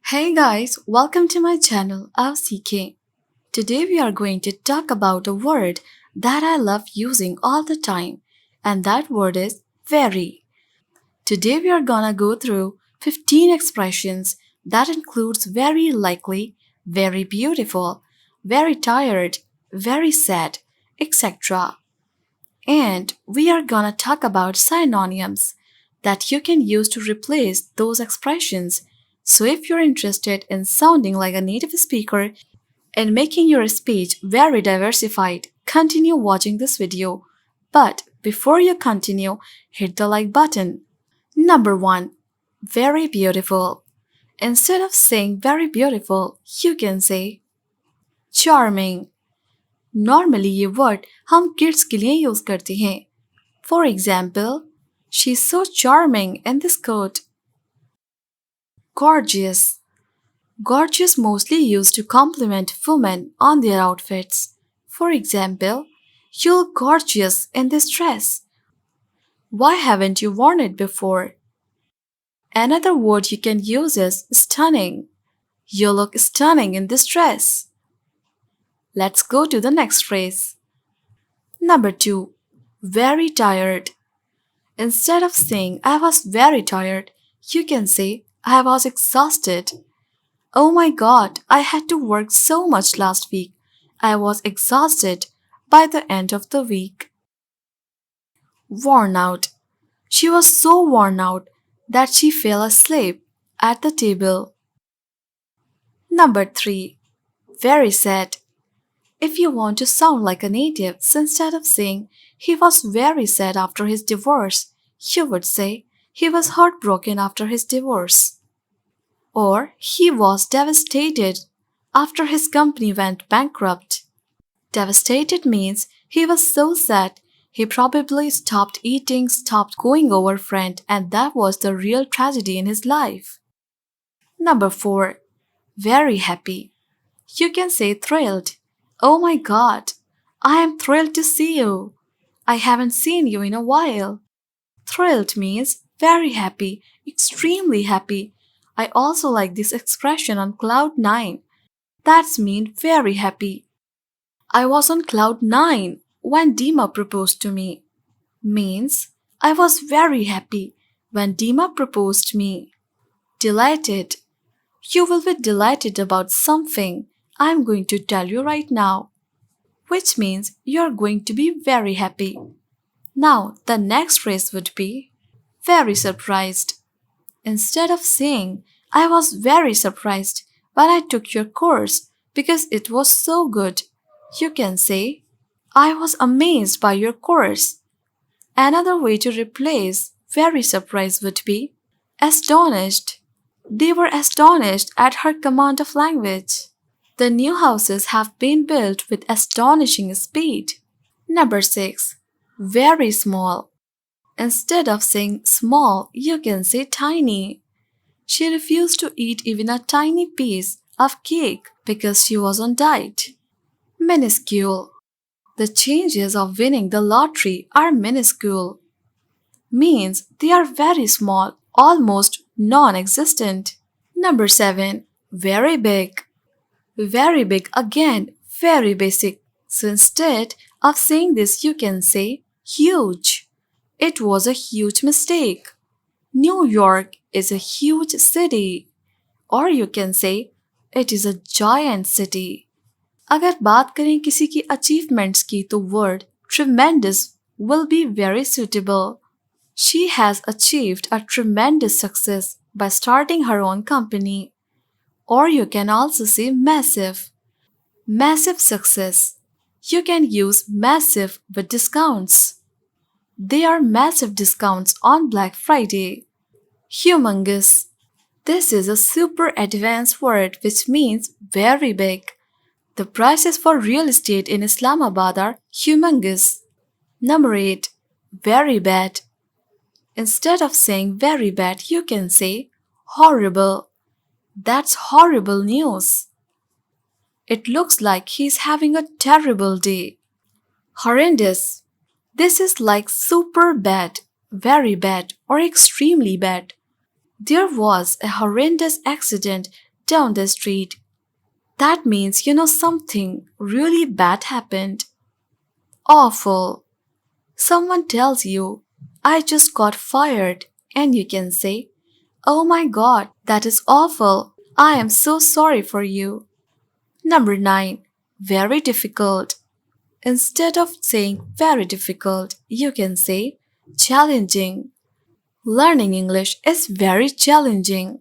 Hey guys, welcome to my channel of CK. Today we are going to talk about a word that I love using all the time, and that word is very. Today we are gonna go through 15 expressions that includes very likely, very beautiful, very tired, very sad, etc. And we are gonna talk about synonyms that you can use to replace those expressions. So if you're interested in sounding like a native speaker and making your speech very diversified, continue watching this video. But before you continue, hit the like button. Number 1. Very beautiful. Instead of saying very beautiful, you can say charming. Normally ये word हम kids के लिए use करते हैं. For example, she is so charming in this coat. Gorgeous. Gorgeous mostly used to compliment women on their outfits. For example, you look gorgeous in this dress. Why haven't you worn it before? Another word you can use is stunning. You look stunning in this dress. Let's go to the next phrase. Number 2. Very tired. Instead of saying I was very tired, you can say I was exhausted. Oh my god, I had to work so much last week. I was exhausted by the end of the week. Worn out. She was so worn out that she fell asleep at the table. Number 3. Very sad. If you want to sound like a native, so instead of saying he was very sad after his divorce, you would say he was heartbroken after his divorce. Or he was devastated after his company went bankrupt. Devastated means he was so sad he probably stopped eating, stopped going over friend, and that was the real tragedy in his life. Number 4. Very happy. You can say thrilled. Oh my god, I am thrilled to see you. I haven't seen you in a while. Thrilled means very happy, extremely happy. I also like this expression on cloud 9. That's mean very happy. I was on cloud 9 when Dima proposed to me. Means I was very happy when Dima proposed me. Delighted. You will be delighted about something I'm going to tell you right now, which means you're going to be very happy. Now, the next phrase would be very surprised. Instead of saying, I was very surprised when I took your course because it was so good, you can say, I was amazed by your course. Another way to replace very surprised would be astonished. They were astonished at her command of language. The new houses have been built with astonishing speed. Number 6. Very small. Instead of saying small, you can say tiny. She refused to eat even a tiny piece of cake because she was on diet. Minuscule. The chances of winning the lottery are minuscule. Means they are very small, almost non-existent. Number 7. Very big. Very big again, very basic. So instead of saying this, you can say huge. It was a huge mistake. New York is a huge city. Or you can say it is a giant city. अगर बात करें किसी की achievements की तो word tremendous will be very suitable. She has achieved a tremendous success by starting her own company. Or you can also say massive. Massive success. You can use massive with discounts. There are massive discounts on Black Friday. Humongous. This is a super advanced word which means very big. The prices for real estate in Islamabad are humongous. Number 8. Very bad. Instead of saying very bad, you can say horrible. That's horrible news. It looks like he's having a terrible day. Horrendous. This is like super bad, very bad, or extremely bad. There was a horrendous accident down the street. That means you know something really bad happened. Awful. Someone tells you, I just got fired, and you can say, Oh my god, that is awful. I am so sorry for you. Number 9. Very difficult. Instead of saying very difficult, you can say challenging. Learning English is very challenging.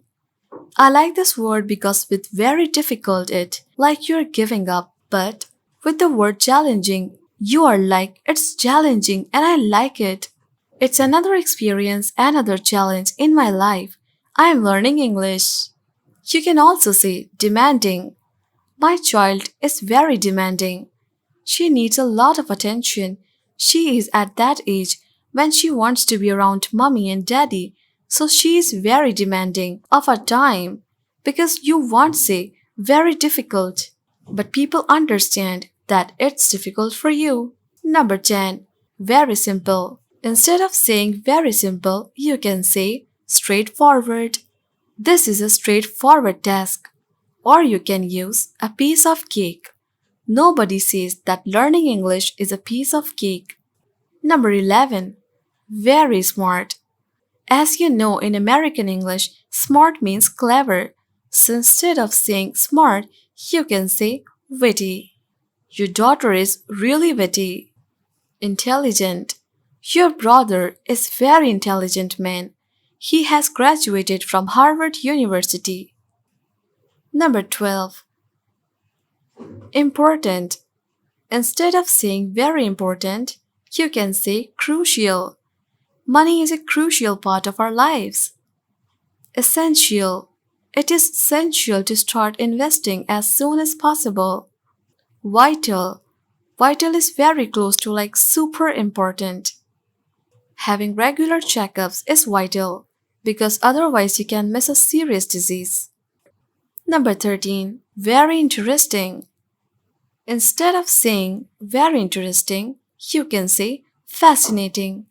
I like this word because with very difficult it like you're giving up, but with the word challenging, you are like it's challenging and I like it. It's another experience, another challenge in my life. I am learning English. You can also say demanding. My child is very demanding. She needs a lot of attention. She is at that age when she wants to be around mommy and daddy, so she is very demanding of her time. Because you won't say very difficult, but people understand that it's difficult for you. Number 10. Very simple. Instead of saying very simple, you can say straightforward. This is a straightforward task. Or you can use a piece of cake. Nobody says that learning English is a piece of cake. Number 11. Very smart. As you know, in American English, smart means clever. So instead of saying smart, you can say witty. Your daughter is really witty. Intelligent. Your brother is very intelligent man. He has graduated from Harvard University. Number 12. Important. Instead of saying very important, you can say crucial. Money is a crucial part of our lives. Essential. It is essential to start investing as soon as possible. Vital. Vital is very close to like super important. Having regular checkups is vital because otherwise you can miss a serious disease. Number 13. Very interesting. Instead of saying very interesting, you can say fascinating.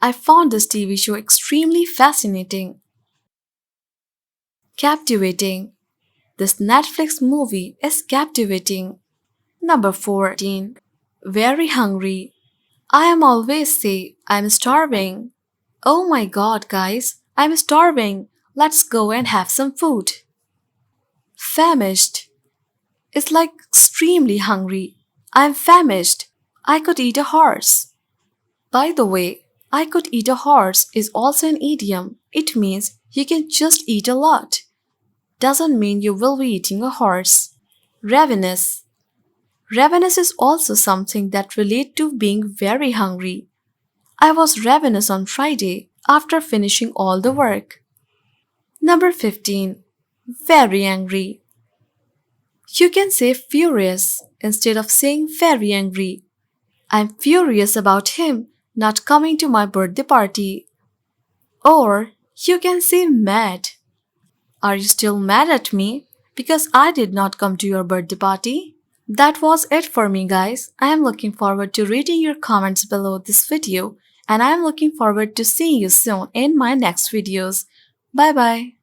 I found this TV show extremely fascinating. Captivating. This Netflix movie is captivating. Number 14. Very hungry. I am always say I'm starving. Oh my god, guys, I'm starving. Let's go and have some food. Famished. It's like extremely hungry. I'm famished. I could eat a horse. By the way, I could eat a horse is also an idiom. It means you can just eat a lot. Doesn't mean you will be eating a horse. Ravenous. Ravenous is also something that relates to being very hungry. I was ravenous on Friday after finishing all the work. Number 15. Very angry. You can say furious instead of saying very angry. I'm furious about him not coming to my birthday party. Or you can say mad. Are you still mad at me because I did not come to your birthday party? That was it for me, guys. I am looking forward to reading your comments below this video and I am looking forward to seeing you soon in my next videos. Bye bye.